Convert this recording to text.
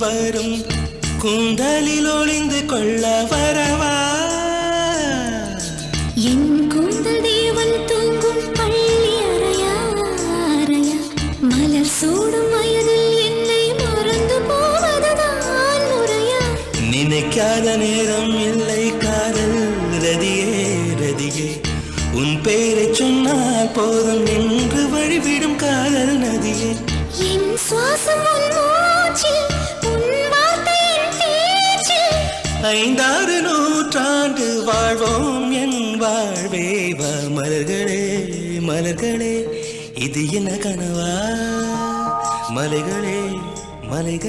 வரும் கூந்தலில் ஒளிந்து கொள்ள வரவா என் கூந்தல் தேவன் தூங்கும் பள்ளி அறையா அறையா மலர் சூடும் வயதில் என்னை மறந்து போவதுதான் முறையா நினைக்காத நேரம் இல்லை காதல் ரதியே ரதியே உன் பேரை சொன்னால் போதும் நின்று வழிவிடும் காதல் நதியே என் சுவாசம் உன் மூச்சில் உன் வார்த்தையின் பேச்சில் 5-6 நூற்றாண்டு வாழ்வோம் என் வாழ்வே வா மலர்களே மலர்களே இது என்ன கனவா மலைகளே மலைகள்